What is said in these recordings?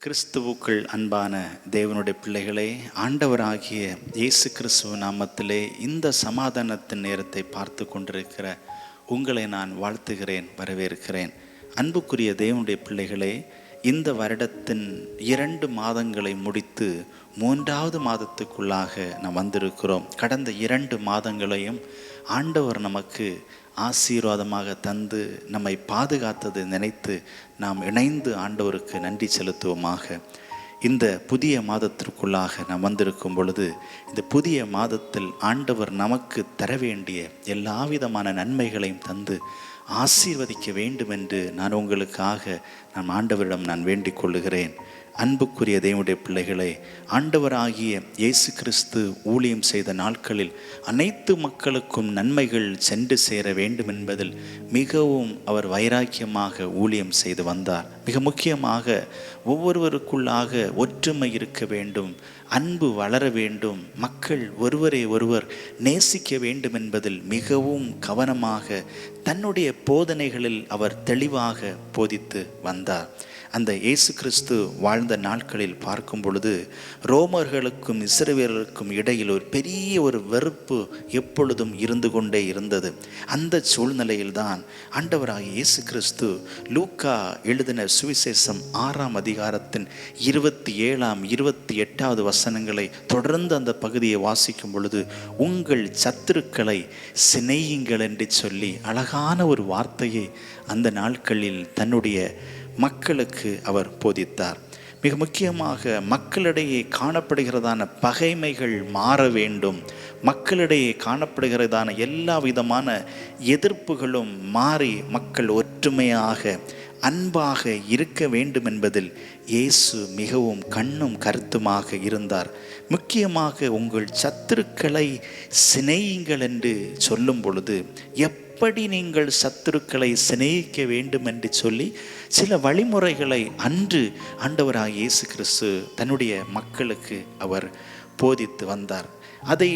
கிறிஸ்துவுக்குள் அன்பான தேவனுடைய பிள்ளைகளே, ஆண்டவராகிய இயேசு கிறிஸ்துவ நாமத்திலே இந்த சமாதானத்தின் நேரத்தை பார்த்து கொண்டிருக்கிற உங்களை நான் வாழ்த்துகிறேன், வரவேற்கிறேன். அன்புக்குரிய தேவனுடைய பிள்ளைகளே, இந்த வருடத்தின் 2 மாதங்களை முடித்து 3வது மாதத்துக்குள்ளாக நாம் வந்திருக்கிறோம். கடந்த 2 மாதங்களையும் ஆண்டவர் நமக்கு ஆசீர்வாதமாக தந்து நம்மை பாதுகாத்தது நினைத்து நாம் இணைந்து ஆண்டவருக்கு நன்றி செலுத்துவோமாக. இந்த புதிய மாதத்திற்குள்ளாக நாம் வந்திருக்கும் பொழுது, இந்த புதிய மாதத்தில் ஆண்டவர் நமக்கு தர வேண்டிய எல்லா விதமான நன்மைகளையும் தந்து ஆசீர்வதிக்க வேண்டும் என்று நான் உங்களுக்காக ஆண்டவரிடம் வேண்டிக் கொள்ளுகிறேன். அன்புக்குரிய தேவனுடைய பிள்ளைகளே, ஆண்டவராகிய இயேசு கிறிஸ்து ஊழியம் செய்த நாட்களில் அனைத்து மக்களுக்கும் நன்மைகள் சென்று சேர வேண்டும் என்பதில் மிகவும் அவர் வைராக்கியமாக ஊழியம் செய்து வந்தார். மிக முக்கியமாக ஒவ்வொருவருக்குள்ளாக ஒற்றுமை இருக்க வேண்டும், அன்பு வளர வேண்டும், மக்கள் ஒருவரை ஒருவர் நேசிக்க வேண்டும் என்பதில் மிகவும் கவனமாக தன்னுடைய போதனைகளில் அவர் தெளிவாக போதித்து வந்தார். அந்த இயேசு கிறிஸ்து வாழ்ந்த நாட்களில் பார்க்கும் பொழுது ரோமர்களுக்கும் இஸ்ரவேலருக்கும் இடையில் ஒரு பெரிய வெறுப்பு எப்பொழுதும் இருந்து கொண்டே இருந்தது. அந்த சூழ்நிலையில்தான் ஆண்டவராகிய இயேசு கிறிஸ்து லூக்கா எழுதின சுவிசேஷம் 6ஆம் அதிகாரத்தின் 27ஆம் 28வது வசனங்களை தொடர்ந்து அந்த பகுதியை வாசிக்கும் பொழுது, உங்கள் சத்துருக்களை சிநேகியுங்கள் என்று சொல்லி அழகான ஒரு வார்த்தையை அந்த நாட்களில் தன்னுடைய மக்களுக்கு அவர் போதித்தார். மிக முக்கியமாக மக்களிடையே காணப்படுகிறதான பகைமைகள் மாற வேண்டும், மக்களிடையே காணப்படுகிறதான எல்லா விதமான எதிர்ப்புகளும் மாறி மக்கள் ஒற்றுமையாக அன்பாக இருக்க வேண்டும் என்பதில் இயேசு மிகவும் கண்ணும் கருத்துமாக இருந்தார். முக்கியமாக உங்கள் சத்துருக்களை சிநேகியுங்கள் என்று சொல்லும் பொழுது, எப்படி நீங்கள் சத்துருக்களை சிநேகிக்க வேண்டும் என்று சொல்லி சில வழிமுறைகளை அன்று ஆண்டவராகிய இயேசு கிறிஸ்து தன்னுடைய மக்களுக்கு அவர் போதித்து வந்தார். அதை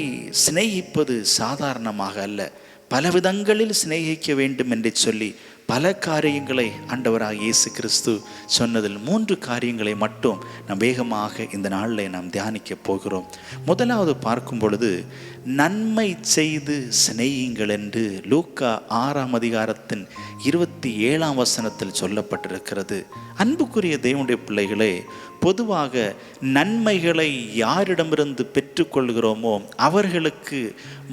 சிநேகிப்பது சாதாரணமாக அல்ல, பல விதங்களில் சிநேகிக்க வேண்டும் என்று சொல்லி பல காரியங்களை ஆண்டவராகிய இயேசு கிறிஸ்து சொன்னதில் 3 காரியங்களை மட்டும் நாம் வேகமாக இந்த நாளில் நாம் தியானிக்க போகிறோம். முதலாவது பார்க்கும் பொழுது, நன்மை செய்து சிநேகியுங்கள் என்று லூக்கா 6ஆம் அதிகாரத்தின் 27ஆம் வசனத்தில் சொல்லப்பட்டிருக்கிறது. அன்புக்குரிய தேவனுடைய பிள்ளைகளே, பொதுவாக நன்மைகளை யாரிடமிருந்து பெற்றுக்கொள்கிறோமோ அவர்களுக்கு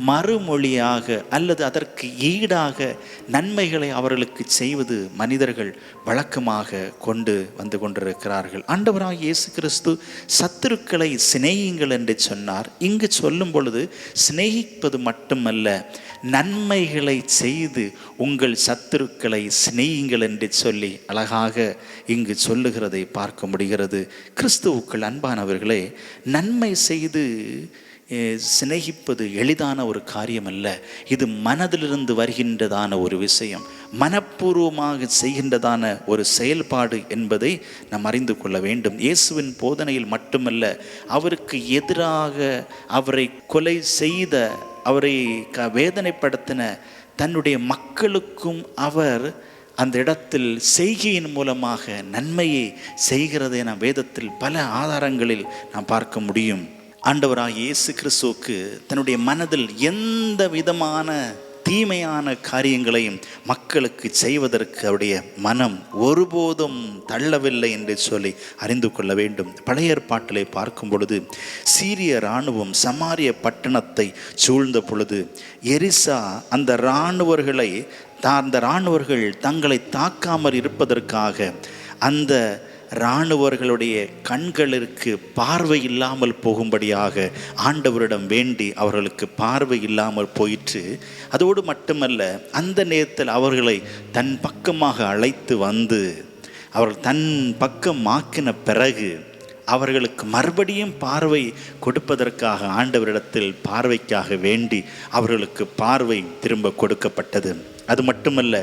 மறுமொழியாக அல்லது அதற்கு ஈடாக நன்மைகளை அவர்களுக்கு செய்வது மனிதர்கள் வழக்கமாக கொண்டு வந்து கொண்டிருக்கிறார்கள். ஆண்டவராகிய இயேசு கிறிஸ்து சத்துருக்களை சிநேகியுங்கள் என்று சொன்னார். இங்கு சொல்லும் பொழுது சிநேகிப்பது மட்டுமல்ல, நன்மைகளை செய்து உங்கள் சத்துருக்களை சிநேகியுங்கள் என்று சொல்லி அழகாக இங்கு சொல்லுகிறதை பார்க்க முடிகிறது. கிறிஸ்துவுக்குள் அன்பானவர்களே, நன்மை செய்து சிநேகிப்பது எளிதான ஒரு காரியம் அல்ல. இது மனதிலிருந்து வருகின்றதான ஒரு விஷயம், மனப்பூர்வமாக செய்கின்றதான ஒரு செயல்பாடு என்பதை நாம் அறிந்து கொள்ள வேண்டும். இயேசுவின் போதனையில் மட்டுமல்ல, அவருக்கு எதிராக அவரை கொலை செய்த, அவரை வேதனைப்படுத்தின தன்னுடைய மக்களுக்கும் அவர் அந்த இடத்தில் செய்கையின் மூலமாக நன்மையை செய்கிறதை நாம் வேதத்தில் பல ஆதாரங்களில் நாம் பார்க்க முடியும். ஆண்டவராகிய இயேசு கிறிஸ்துவுக்கு தன்னுடைய மனதில் எந்த விதமான தீமையான காரியங்களையும் மக்களுக்கு செய்வதற்கு அவருடைய மனம் ஒருபோதும் தள்ளவில்லை என்று சொல்லி அறிந்து கொள்ள வேண்டும். பழைய ஏற்பாட்டிலே பார்க்கும் பொழுது சீரிய இராணுவம் சமாரிய பட்டணத்தை சூழ்ந்த பொழுது எலிசா அந்த இராணுவர்கள் தங்களை தாக்காமல் இருப்பதற்காக அந்த இராணுவர்களுடைய கண்களுக்கு பார்வை இல்லாமல் போகும்படியாக ஆண்டவரிடம் வேண்டி அவர்களுக்கு பார்வை இல்லாமல் போயிற்று. அதோடு மட்டுமல்ல, அந்த நேரத்தில் அவர்களை தன் பக்கமாக அழைத்து வந்து அவர்கள் தன் பக்கமாக்கின பிறகு அவர்களுக்கு மறுபடியும் பார்வை கொடுப்பதற்காக ஆண்டவரிடத்தில் பார்வைக்காக வேண்டி அவர்களுக்கு பார்வை திரும்ப கொடுக்கப்பட்டது. அது மட்டுமல்ல,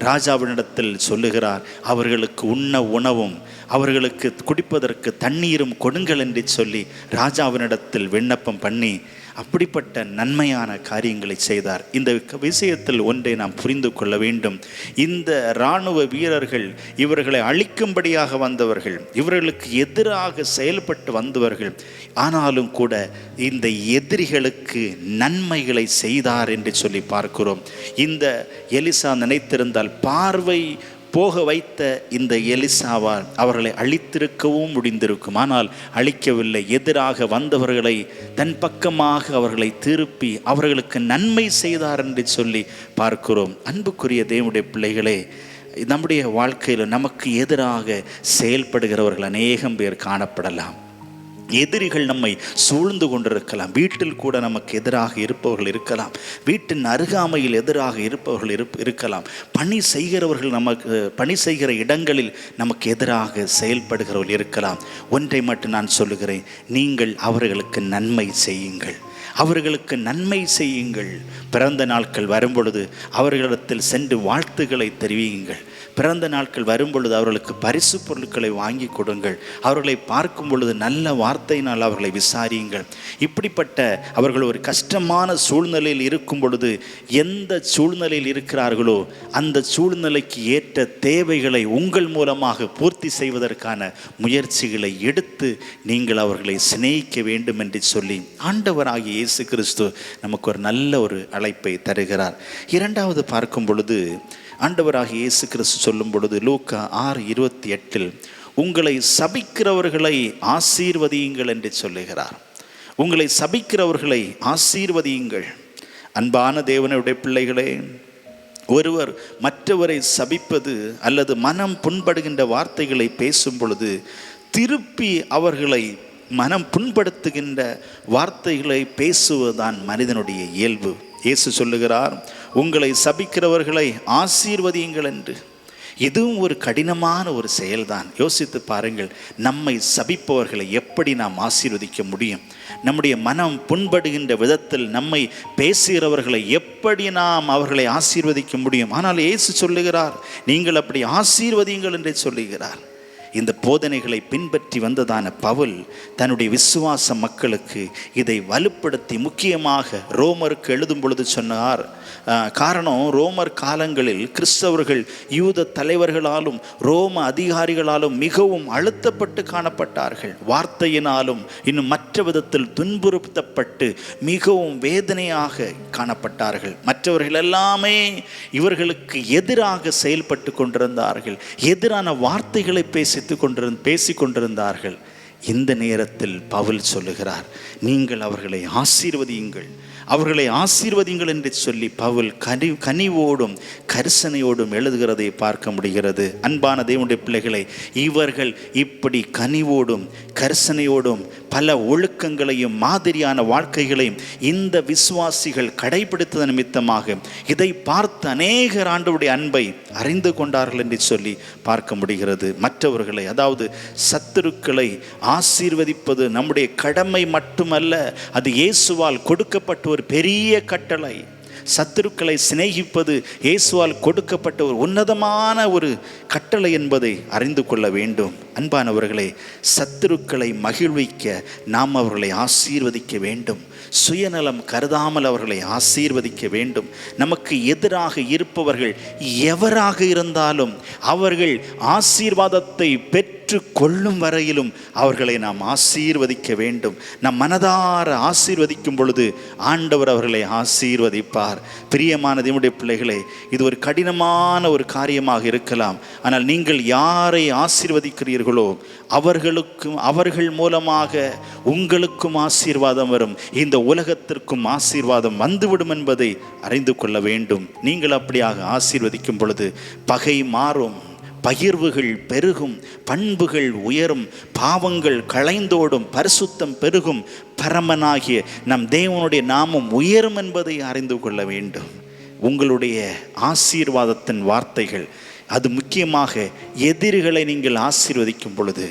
ராஜாவினிடத்தில் சொல்லுகிறார், அவர்களுக்கு உண்ண உணவும் அவர்களுக்கு குடிப்பதற்கு தண்ணீரும் கொடுங்கள் என்று சொல்லி ராஜாவினிடத்தில் விண்ணப்பம் பண்ணி அப்படிப்பட்ட நன்மையான காரியங்களை செய்தார். இந்த விஷயத்தில் ஒன்றை நாம் புரிந்து கொள்ள வேண்டும். இந்த இராணுவ வீரர்கள் இவர்களை அழிக்கும்படியாக வந்தவர்கள், இவர்களுக்கு எதிராக செயல்பட்டு வந்தவர்கள். ஆனாலும் கூட இந்த எதிரிகளுக்கு நன்மைகளை செய்தார் என்று சொல்லி பார்க்கிறோம். இந்த எலிசா நினைத்திருந்தால், பார்வை போக வைத்த இந்த எலிசாவால் அவர்களை அழித்திருக்கவும் முடிந்திருக்கும். ஆனால் அழிக்கவில்லை. எதிராக வந்தவர்களை தன் பக்கமாக அவர்களை திருப்பி அவர்களுக்கு நன்மை செய்தார் என்று சொல்லி பார்க்கிறோம். அன்புக்குரிய தேவனுடைய பிள்ளைகளே, நம்முடைய வாழ்க்கையில் நமக்கு எதிராக செயல்படுகிறவர்கள் அநேகம் பேர் காணப்படலாம். எதிரிகள் நம்மை சூழ்ந்து கொண்டிருக்கலாம். வீட்டில் கூட நமக்கு எதிராக இருப்பவர்கள் இருக்கலாம். வீட்டின் அருகாமையில் எதிராக இருப்பவர்கள் இருக்கலாம். பணி செய்கிறவர்கள் பணி செய்கிற இடங்களில் நமக்கு எதிராக செயல்படுகிறவர்கள் இருக்கலாம். ஒன்றை மட்டும் நான் சொல்லுகிறேன், நீங்கள் அவர்களுக்கு நன்மை செய்யுங்கள். அவர்களுக்கு நன்மை செய்யுங்கள். பிறந்த நாட்கள் வரும்பொழுது அவர்களிடத்தில் சென்று வாழ்த்துக்களை தெரிவியுங்கள். பிறந்த நாட்கள் வரும்பொழுது அவர்களுக்கு பரிசு பொருட்களை வாங்கி கொடுங்கள். அவர்களை பார்க்கும் பொழுது நல்ல வார்த்தையினால் அவர்களை விசாரியுங்கள். இப்படிப்பட்ட அவர்கள் ஒரு கஷ்டமான சூழ்நிலையில் இருக்கும் பொழுது எந்த சூழ்நிலையில் இருக்கிறார்களோ அந்த சூழ்நிலைக்கு ஏற்ற தேவைகளை உங்கள் மூலமாக பூர்த்தி செய்வதற்கான முயற்சிகளை எடுத்து நீங்கள் அவர்களை சிநேகிக்க வேண்டும் என்று சொல்லி ஆண்டவராகிய இயேசு கிறிஸ்து நமக்கு ஒரு நல்ல ஒரு அழைப்பை தருகிறார். இரண்டாவது பார்க்கும் பொழுது ஆண்டவராகிய இயேசு கிறிஸ்து சொல்லும் பொழுது லூக்கா 6:28 உங்களை சபிக்கிறவர்களை ஆசீர்வதியுங்கள் என்று சொல்லுகிறார். உங்களை சபிக்கிறவர்களை ஆசீர்வதியுங்கள். அன்பான தேவனுடைய பிள்ளைகளே, ஒருவர் மற்றவரை சபிப்பது அல்லது மனம் புண்படுகின்ற வார்த்தைகளை பேசும் பொழுது திருப்பி அவர்களை மனம் புண்படுத்துகின்ற வார்த்தைகளை பேசுவதுதான் மனிதனுடைய இயல்பு. இயேசு சொல்லுகிறார், உங்களை சபிக்கிறவர்களை ஆசீர்வதியுங்கள் என்று. இதுவும் ஒரு கடினமான ஒரு செயல்தான். யோசித்து பாருங்கள், நம்மை சபிப்பவர்களை எப்படி நாம் ஆசீர்வதிக்க முடியும்? நம்முடைய மனம் புண்படுகின்ற விதத்தில் நம்மை பேசுகிறவர்களை எப்படி நாம் அவர்களை ஆசீர்வதிக்க முடியும்? ஆனால் இயேசு சொல்லுகிறார், நீங்கள் அப்படி ஆசீர்வதியுங்கள் என்று சொல்லுகிறார். இந்த போதனைகளை பின்பற்றி வந்ததான பவுல் தன்னுடைய விசுவாச மக்களுக்கு இதை வலுப்படுத்தி முக்கியமாக ரோமருக்கு எழுதும் பொழுது சொன்னார். காரணம், ரோமர் காலங்களில் கிறிஸ்தவர்கள் யூத தலைவர்களாலும் ரோம அதிகாரிகளாலும் மிகவும் அழுத்தப்பட்டு காணப்பட்டார்கள். வார்த்தையினாலும் இன்னும் மற்ற விதத்தில் துன்புறுத்தப்பட்டு மிகவும் வேதனையாக காணப்பட்டார்கள். மற்றவர்கள் எல்லாமே இவர்களுக்கு எதிராக செயல்பட்டு கொண்டிருந்தார்கள். எதிரான வார்த்தைகளை பேசிக் கொண்டிருந்தார்கள். இந்த நேரத்தில் பவுல் சொல்லுகிறார், நீங்கள் அவர்களை ஆசீர்வதியுங்கள், அவர்களை ஆசீர்வதியுங்கள் என்று சொல்லி பவுல் கனிவோடும் கரிசனையோடும் எழுதுகிறதை பார்க்க முடிகிறது. அன்பான தேவனுடைய பிள்ளைகளை, இவர்கள் இப்படி கனிவோடும் கரிசனையோடும் பல ஒழுக்கங்களையும் மாதிரியான வாழ்க்கைகளையும் இந்த விசுவாசிகள் கடைபிடித்தது நிமித்தமாக இதை பார்த்து அநேகர் ஆண்டவருடைய அன்பை அறிந்து கொண்டார்கள் என்று சொல்லி பார்க்க முடிகிறது. மற்றவர்களை, அதாவது சத்துருக்களை ஆசீர்வதிப்பது நம்முடைய கடமை மட்டுமல்ல, அது இயேசுவால் கொடுக்கப்பட்ட ஒரு பெரிய கட்டளை. சத்துருக்களை சிநேகிப்பது இயேசுவால் கொடுக்கப்பட்ட ஒரு உன்னதமான ஒரு கட்டளை என்பதை அறிந்து கொள்ள வேண்டும். அன்பானவர்களே, சத்துருக்களை மகிழ்விக்க நாம் அவர்களை ஆசீர்வதிக்க வேண்டும். சுயநலம் கருதாமல் அவர்களை ஆசீர்வதிக்க வேண்டும். நமக்கு எதிராக இருப்பவர்கள் எவராக இருந்தாலும் அவர்கள் ஆசீர்வாதத்தை பெற்று கொள்ளும் வரையிலும் அவர்களை நாம் ஆசீர்வதிக்க வேண்டும். நம் மனதார ஆசீர்வதிக்கும் பொழுது ஆண்டவர் அவர்களை ஆசீர்வதிப்பார். பிரியமான தேவனுடைய பிள்ளைகளே, இது ஒரு கடினமான ஒரு காரியமாக இருக்கலாம். ஆனால் நீங்கள் யாரை ஆசீர்வதிக்கிறீர்களோ அவர்கள் மூலமாக உங்களுக்கும் ஆசீர்வாதம் வரும், இந்த உலகத்திற்கும் ஆசீர்வாதம் வந்துவிடும் என்பதை அறிந்து கொள்ள வேண்டும். நீங்கள் அப்படியாக ஆசீர்வதிக்கும் பொழுது பகை மாறும், பகிர்வுகள் பெருகும், பண்புகள் உயரும், பாவங்கள் களைந்தோடும், பரிசுத்தம் பெருகும், பரமனாகிய நம் தேவனுடைய நாமம் உயரும் என்பதை அறிந்து கொள்ள வேண்டும். உங்களுடைய ஆசீர்வாதத்தின் வார்த்தைகள், அது முக்கியமாக எதிரிகளை நீங்கள் ஆசீர்வதிக்கும் பொழுது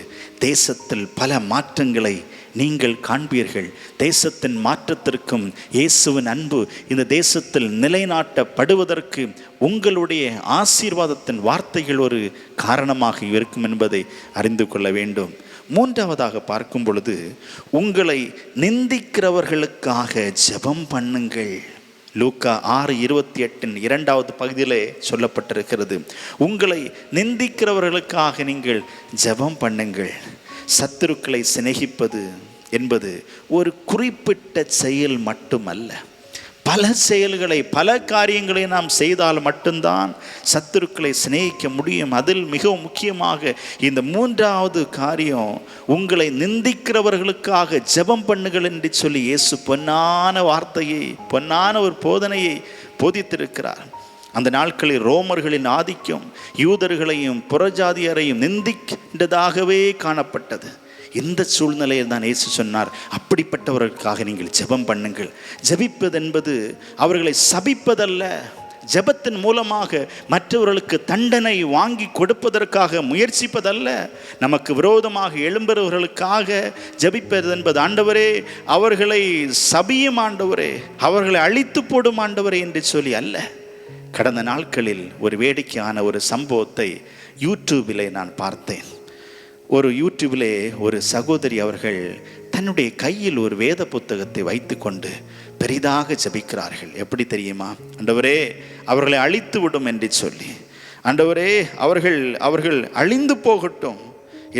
தேசத்தில் பல மாற்றங்களை நீங்கள் காண்பீர்கள். தேசத்தின் மாற்றத்திற்கும் இயேசுவின் அன்பு இந்த தேசத்தில் நிலைநாட்டப்படுவதற்கு உங்களுடைய ஆசீர்வாதத்தின் வார்த்தைகள் ஒரு காரணமாக இருக்கும் என்பதை அறிந்து கொள்ள வேண்டும். மூன்றாவதாக பார்க்கும் பொழுது, உங்களை நிந்திக்கிறவர்களுக்காக ஜெபம் பண்ணுங்கள். லூக்கா 6:28 இரண்டாவது பகுதியிலே சொல்லப்பட்டிருக்கிறது, உங்களை நிந்திக்கிறவர்களுக்காக நீங்கள் ஜெபம் பண்ணுங்கள். சத்துருக்களை சிநேகிப்பது என்பது ஒரு குறிப்பிட்ட செயல் மட்டுமல்ல. பல செயல்களை, பல காரியங்களை நாம் செய்தால் மட்டும்தான் சத்துருக்களை சிநேகிக்க முடியும். அதில் மிகவும் முக்கியமாக இந்த மூன்றாவது காரியம், உங்களை நிந்திக்கிறவர்களுக்காக ஜெபம் பண்ணுங்கள் என்று சொல்லி இயேசு பொன்னான வார்த்தையை, பொன்னான ஒரு போதனையை போதித்திருக்கிறார். அந்த நாட்களில் ரோமர்களின் ஆதிக்கம் யூதர்களையும் புறஜாதியரையும் நிந்திக்கின்றதாகவே காணப்பட்டது. இந்த சூழ்நிலையில் தான் இயேசு சொன்னார், அப்படிப்பட்டவர்களுக்காக நீங்கள் ஜெபம் பண்ணுங்கள். ஜெபிப்பது என்பது அவர்களை சபிப்பதல்ல. ஜெபத்தின் மூலமாக மற்றவர்களுக்கு தண்டனை வாங்கி கொடுப்பதற்காக முயற்சிப்பதல்ல. நமக்கு விரோதமாக எழும்புறவர்களுக்காக ஜெபிப்பது என்பது, ஆண்டவரே அவர்களை சபியும் ஆண்டவரே, அவர்களை அழித்து போடும் ஆண்டவரே என்று சொல்லி அல்ல. கடந்த நாட்களில் ஒரு வேடிக்கையான ஒரு சம்பவத்தை யூடியூபிலே நான் பார்த்தேன். ஒரு யூடியூபிலே ஒரு சகோதரி அவர்கள் தன்னுடைய கையில் ஒரு வேத புத்தகத்தை வைத்து கொண்டு பெரிதாக ஜெபிக்கிறார்கள். எப்படி தெரியுமா? ஆண்டவரே அவர்களை அழித்து விடும் என்று சொல்லி, ஆண்டவரே அவர்கள் அழிந்து போகட்டும்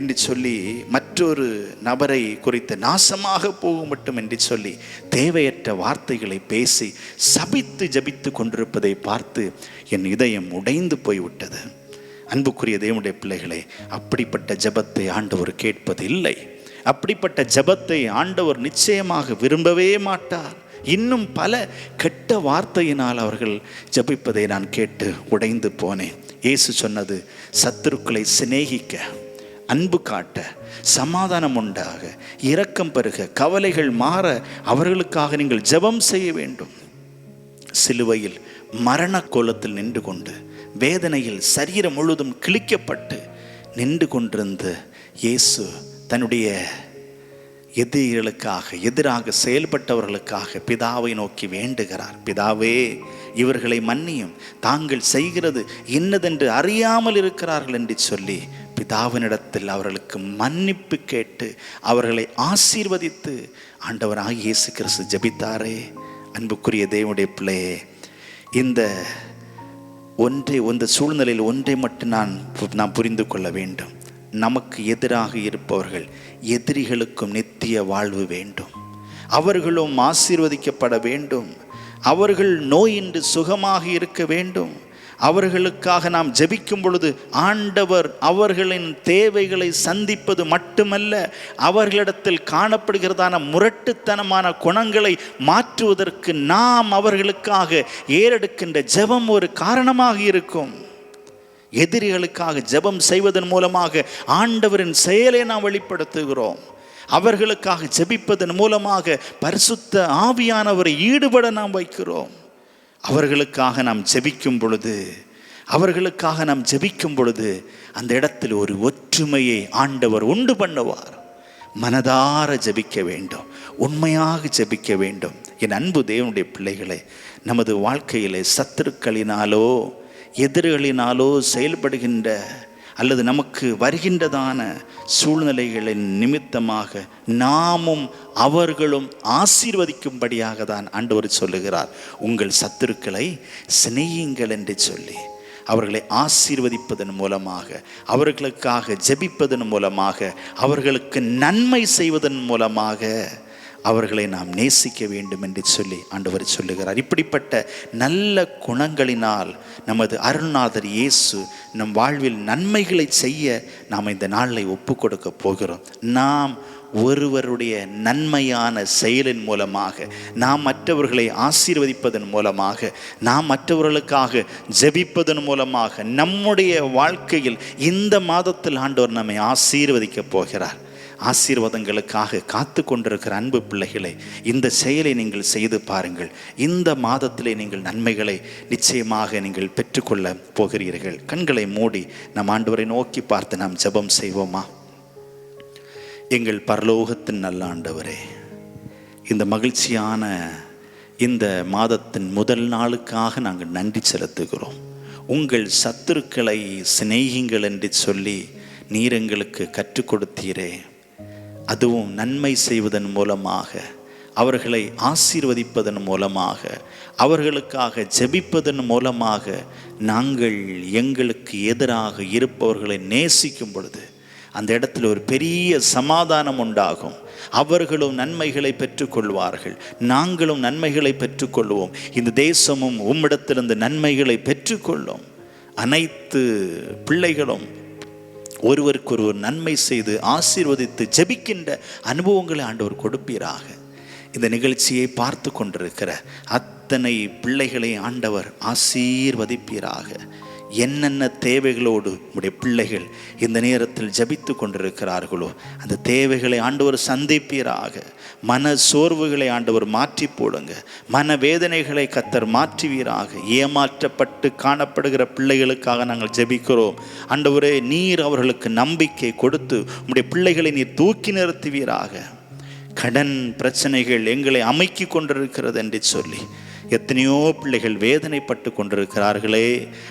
என்று சொல்லி, மற்றொரு நபரை குறித்து நாசமாக போக மட்டும் என்று சொல்லி தேவையற்ற வார்த்தைகளை பேசி சபித்து ஜபித்து கொண்டிருப்பதை பார்த்து என் இதயம் உடைந்து போய்விட்டது. அன்புக்குரிய தேவனுடைய பிள்ளைகளே, அப்படிப்பட்ட ஜெபத்தை ஆண்டவர் கேட்பது இல்லை. அப்படிப்பட்ட ஜெபத்தை ஆண்டவர் நிச்சயமாக விரும்பவே மாட்டார். இன்னும் பல கெட்ட வார்த்தையினால் அவர்கள் ஜெபிப்பதை நான் கேட்டு உடைந்து போனேன். இயேசு சொன்னது, சத்துருக்களை சிநேகிக்க, அன்பு காட்ட, சமாதானம் உண்டாக, இரக்கம் பெருக, கவலைகள் மாற அவர்களுக்காக நீங்கள் ஜெபம் செய்ய வேண்டும். சிலுவையில் மரண கோலத்தில் நின்று கொண்டு, வேதனையில் சரீரம் முழுவதும் கிழிக்கப்பட்டு நின்று கொண்டிருந்த இயேசு தன்னுடைய எதிராக செயல்பட்டவர்களுக்காக பிதாவை நோக்கி வேண்டுகிறார். பிதாவே இவர்களை மன்னியும், தாங்கள் செய்கிறது இன்னதென்று அறியாமல் இருக்கிறார்கள் என்று சொல்லி பிதாவினிடத்தில் அவர்களுக்கு மன்னிப்பு கேட்டு அவர்களை ஆசீர்வதித்து ஆண்டவராகிய இயேசு கிறிஸ்து ஜெபித்தாரே. அன்புக்குரிய தேவனுடைய பிள்ளையே, இந்த சூழ்நிலையில் ஒன்றை மட்டும் நாம் புரிந்து கொள்ள வேண்டும். நமக்கு எதிராக இருப்பவர்கள் எதிரிகளுக்கும் நித்திய வாழ்வு வேண்டும். அவர்களும் ஆசீர்வதிக்கப்பட வேண்டும். அவர்கள் நோயின்றி சுகமாக இருக்க வேண்டும். அவர்களுக்காக நாம் ஜெபிக்கும் பொழுது ஆண்டவர் அவர்களின் தேவைகளை சந்திப்பது மட்டுமல்ல, அவர்களிடத்தில் காணப்படுகிறதான முரட்டுத்தனமான குணங்களை மாற்றுவதற்கு நாம் அவர்களுக்காக ஏறெடுக்கின்ற ஜெபம் ஒரு காரணமாக இருக்கும். எதிரிகளுக்காக ஜெபம் செய்வதன் மூலமாக ஆண்டவரின் செயலை நாம் வெளிப்படுத்துகிறோம். அவர்களுக்காக ஜெபிப்பதன் மூலமாக பரிசுத்த ஆவியானவரை ஈடுபட நாம் வைக்கிறோம். அவர்களுக்காக நாம் ஜெபிக்கும் பொழுது அந்த இடத்தில் ஒரு ஒற்றுமையை ஆண்டவர் உண்டு பண்ணுவார். மனதார ஜெபிக்க வேண்டும், உண்மையாக ஜெபிக்க வேண்டும். என் அன்பு தேவனுடைய பிள்ளைகளே, நமது வாழ்க்கையிலே சத்துருக்களினாலோ எதிரிகளினாலோ செயல்படுகின்ற அல்லது நமக்கு வருகின்றதான சூழ்நிலைகளின் நிமித்தமாக நாமும் அவர்களும் ஆசீர்வதிக்கும்படியாக தான் ஆண்டவர் சொல்லுகிறார், உங்கள் சத்துருக்களை சிநேகியுங்கள் என்று சொல்லி. அவர்களை ஆசீர்வதிப்பதன் மூலமாக, அவர்களுக்காக ஜெபிப்பதன் மூலமாக, அவர்களுக்கு நன்மை செய்வதன் மூலமாக அவர்களை நாம் நேசிக்க வேண்டும் என்று சொல்லி ஆண்டவர் சொல்லுகிறார். இப்படிப்பட்ட நல்ல குணங்களினால் நமது அருள்நாதர் இயேசு நம் வாழ்வில் நன்மைகளை செய்ய நாம் இந்த நாளை ஒப்பு கொடுக்க போகிறோம். நாம் ஒருவருடைய நன்மையான செயலின் மூலமாக, நாம் மற்றவர்களை ஆசீர்வதிப்பதன் மூலமாக, நாம் மற்றவர்களுக்காக ஜெபிப்பதன் மூலமாக நம்முடைய வாழ்க்கையில் இந்த மாதத்தில் ஆண்டவர் நம்மை ஆசீர்வதிக்க போகிறார். ஆசீர்வாதங்களுக்காக காத்து கொண்டிருக்கிற அன்பு பிள்ளைகளை, இந்த செயலை நீங்கள் செய்து பாருங்கள். இந்த மாதத்திலே நீங்கள் நன்மைகளை நிச்சயமாக நீங்கள் பெற்றுக்கொள்ள போகிறீர்கள். கண்களை மூடி நம் ஆண்டவரை நோக்கி பார்த்து நாம் ஜெபம் செய்வோமா? எங்கள் பரலோகத்தின் நல்ல ஆண்டவரே, இந்த மகிழ்ச்சியான இந்த மாதத்தின் முதல் நாளுக்காக நாங்கள் நன்றி செலுத்துகிறோம். உங்கள் சத்துருக்களை சிநேகிங்கள் என்று சொல்லி நீர் எங்களுக்கு கற்றுக் கொடுத்தீரே. அதுவும் நன்மை செய்வதன் மூலமாக, அவர்களை ஆசீர்வதிப்பதன் மூலமாக, அவர்களுக்காக ஜெபிப்பதன் மூலமாக நாங்கள் எங்களுக்கு எதிராக இருப்பவர்களை நேசிக்கும் பொழுது அந்த இடத்துல ஒரு பெரிய சமாதானம் உண்டாகும். அவர்களும் நன்மைகளை பெற்றுக்கொள்வார்கள், நாங்களும் நன்மைகளை பெற்றுக்கொள்வோம். இந்த தேசமும் உம்மிடத்திலிருந்து நன்மைகளை பெற்றுக்கொள்ளும். அனைத்து பிள்ளைகளும் ஒருவருக்கொருவர் நன்மை செய்து ஆசீர்வதித்து ஜெபிக்கின்ற அனுபவங்களை ஆண்டவர் கொடுப்பீராக. இந்த நிகழ்ச்சியை பார்த்து கொண்டிருக்கிற அத்தனை பிள்ளைகளை ஆண்டவர் ஆசீர்வதிப்பீராக. என்னென்ன தேவைகளோடு உடைய பிள்ளைகள் இந்த நேரத்தில் ஜபித்து கொண்டிருக்கிறார்களோ அந்த தேவைகளை ஆண்டவர் சந்திப்பீராக. மன சோர்வுகளை ஆண்டவர் மாற்றி போடுங்க. மன வேதனைகளை கர்த்தர் மாற்றுவீராக. ஏமாற்றப்பட்டு காணப்படுகிற பிள்ளைகளுக்காக நாங்கள் ஜெபிக்கிறோம். ஆண்டவரே, நீர் அவர்களுக்கு நம்பிக்கை கொடுத்து உடைய பிள்ளைகளை நீர் தூக்கி நிறுத்துவீராக. கடன் பிரச்சனைகள் எங்களை அமைக்கி கொண்டிருக்கிறது என்று சொல்லி எத்தனையோ பிள்ளைகள் வேதனைப்பட்டு கொண்டிருக்கிறார்களே,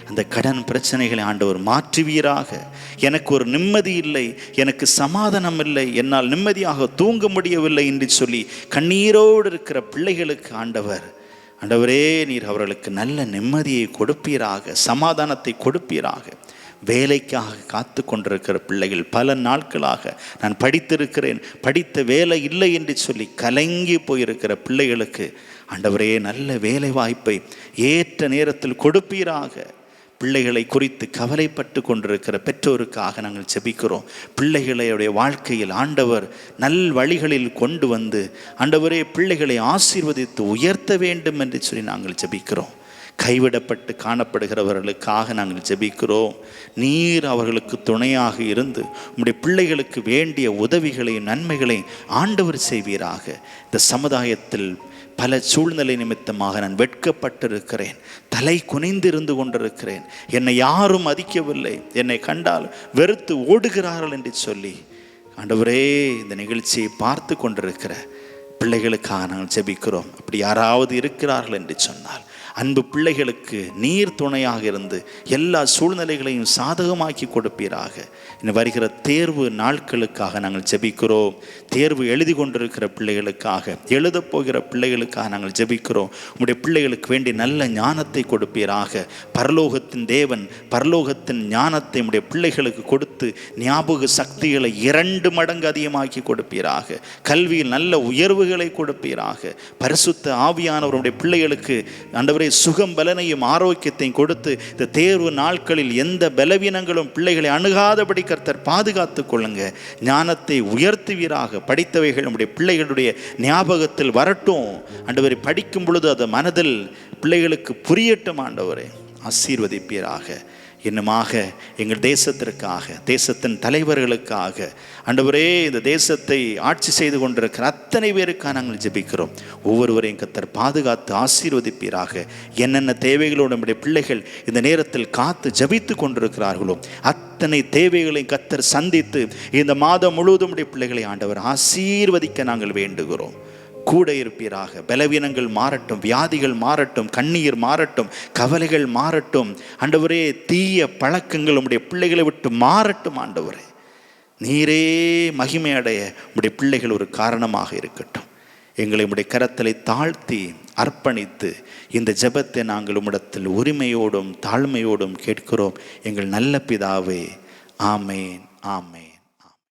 அந்த கடன் பிரச்சனைகளை ஆண்டவர் மாற்றுவீராக. எனக்கு ஒரு நிம்மதி இல்லை, எனக்கு சமாதானம் இல்லை, என்னால் நிம்மதியாக தூங்க முடியவில்லை என்று சொல்லி கண்ணீரோடு இருக்கிற பிள்ளைகளுக்கு ஆண்டவரே, நீர் அவர்களுக்கு நல்ல நிம்மதியை கொடுப்பீராக, சமாதானத்தை கொடுப்பீராக. வேலைக்காக காத்து கொண்டிருக்கிற பிள்ளைகள், பல நாட்களாக நான் படித்திருக்கிறேன், படித்த வேலை இல்லை என்று சொல்லி கலங்கி போயிருக்கிற பிள்ளைகளுக்கு ஆண்டவரே நல்ல வேலை வாய்ப்பை ஏற்ற நேரத்தில் கொடுப்பீராக. பிள்ளைகளை குறித்து கவலைப்பட்டு கொண்டிருக்கிற பெற்றோருக்காக நாங்கள் ஜெபிக்கிறோம். பிள்ளைகளுடைய வாழ்க்கையில் ஆண்டவர் நல் வழிகளில் கொண்டு வந்து ஆண்டவரே பிள்ளைகளை ஆசீர்வதித்து உயர்த்த வேண்டும் என்று சொல்லி நாங்கள் ஜெபிக்கிறோம். கைவிடப்பட்டு காணப்படுகிறவர்களுக்காக நாங்கள் ஜெபிக்கிறோம். நீர் அவர்களுக்கு துணையாக இருந்து உம்முடைய பிள்ளைகளுக்கு வேண்டிய உதவிகளையும் நன்மைகளையும் ஆண்டவர் செய்வீராக. இந்த சமுதாயத்தில் பல சூழ்நிலை நிமித்தமாக நான் வெட்கப்பட்டிருக்கிறேன், தலை குனிந்திருந்து கொண்டிருக்கிறேன், என்னை யாரும் மதிக்கவில்லை, என்னை கண்டால் வெறுத்து ஓடுகிறார்கள் என்று சொல்லி ஆண்டவரே இந்த நிகழ்ச்சியை பார்த்து கொண்டிருக்கிற பிள்ளைகளுக்காக நாங்கள் ஜெபிக்கிறோம். அப்படி யாராவது இருக்கிறார்கள் என்று சொன்னால் அன்பு பிள்ளைகளுக்கு நீர் துணையாக இருந்து எல்லா சூழ்நிலைகளையும் சாதகமாக்கி கொடுப்பீராக. இன்னும் வருகிற தேர்வு நாட்களுக்காக நாங்கள் ஜெபிக்கிறோம். தேர்வு எழுதி கொண்டிருக்கிற பிள்ளைகளுக்காக, எழுதப் போகிற பிள்ளைகளுக்காக நாங்கள் ஜெபிக்கிறோம். உம்முடைய பிள்ளைகளுக்கு வேண்டி நல்ல ஞானத்தை கொடுப்பீராக. பரலோகத்தின் தேவன் பரலோகத்தின் ஞானத்தை உம்முடைய பிள்ளைகளுக்கு கொடுத்து ஞாபக சக்திகளை 2 மடங்கு அதிகமாக்கி கொடுப்பீராக. கல்வியில் நல்ல உயர்வுகளை கொடுப்பீராக. பரிசுத்த ஆவியானவருடைய பிள்ளைகளுக்கு ஆண்டவரே சுகம் பலனையும் ஆரோக்கியத்தையும் கொடுத்து இந்த தேர்வு நாட்களில் எந்த பலவீனங்களும் பிள்ளைகளை அணுகாதபடி கர்த்தர் பாதுகாத்துக் கொள்ளுங்க. ஞானத்தை உயர்த்துவீராக. படித்தவைகள் நம்முடைய பிள்ளைகளுடைய ஞாபகத்தில் வரட்டும். ஆண்டவரை படிக்கும் பொழுது அது மனதில் பிள்ளைகளுக்கு புரியட்டும். ஆண்டவரை ஆசீர்வதிப்பீராக. இன்னுமாக எங்கள் தேசத்திற்காக, தேசத்தின் தலைவர்களுக்காக, ஆண்டவரே இந்த தேசத்தை ஆட்சி செய்து கொண்டிருக்கிற அத்தனை பேருக்காக நாங்கள் ஜெபிக்கிறோம். ஒவ்வொருவரையும் கர்த்தர் பாதுகாத்து ஆசீர்வதிப்பீராக. என்னென்ன தேவைகளோடு நம்முடைய பிள்ளைகள் இந்த நேரத்தில் காத்து ஜெபித்து கொண்டிருக்கிறார்களோ அத்தனை தேவைகளையும் கர்த்தர் சந்தித்து இந்த மாதம் முழுவதும் நம்முடைய பிள்ளைகளை ஆண்டவர் ஆசீர்வதிக்க நாங்கள் வேண்டுகிறோம். கூட இருப்பீராக. பலவீனங்கள் மாறட்டும், வியாதிகள் மாறட்டும், கண்ணீர் மாறட்டும், கவலைகள் மாறட்டும். ஆண்டவரே தீய பழக்கங்கள் உம்முடைய பிள்ளைகளை விட்டு மாறட்டும். ஆண்டவரே நீரே மகிமை அடைய உம்முடைய பிள்ளைகள் ஒரு காரணமாக இருக்கட்டும். எங்களை உம்முடைய கரத்தலை தாழ்த்தி அர்ப்பணித்து இந்த ஜெபத்தை நாங்கள் உம்மிடத்தில் உரிமையோடும் தாழ்மையோடும் கேட்கிறோம். எங்கள் நல்ல பிதாவே, ஆமேன், ஆமேன்.